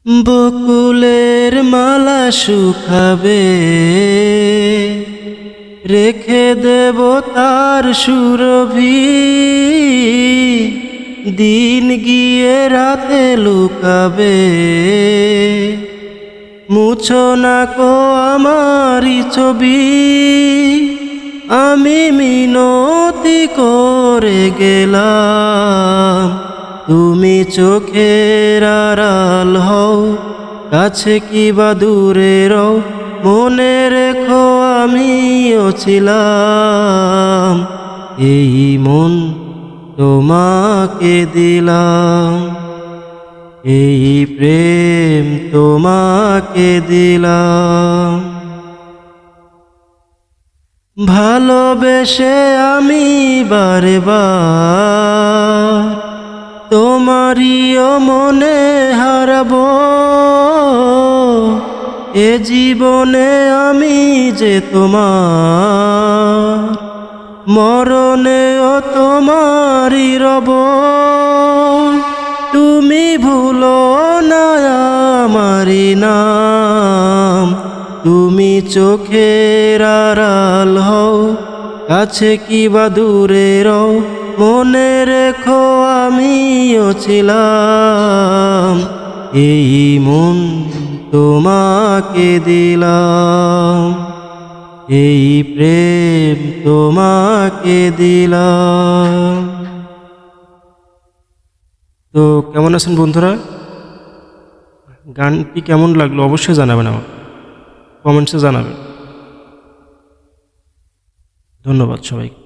বকুলের মালা শুকাবে, রেখে দেব তার সুরভি। দিন গিয়ে রাতে লুকাবে, মুছো না কো আমারি ছবি। আমি মিনতি করে গেলাম, তুমি চোখের আড়াল হও, কাছে কি বা দূরে রও। মনে রেখো আমিও ছিলাম, এই মন তোমাকে দিলাম, এই প্রেম তোমাকে দিলাম। ভালোবেসে আমি বারে বার তোমারিও মনে হারাবো। এ জীবনে আমি যে তোমার, মরণেও তোমারই রব। তুমি ভুলো না আমারি নাম, তুমি চোখের আড়াল হও, কাছে কি বা দূরে রও। মনে রেখো আমিও ছিলাম, এই মন তোমাকে দিলাম, এই প্রেম তোমাকে দিলাম। তো কেমন আছেন বন্ধুরা? গানটি কেমন লাগলো অবশ্যই জানাবেন, আমাকে কমেন্টসে জানাবেন। ধন্যবাদ সবাইকে।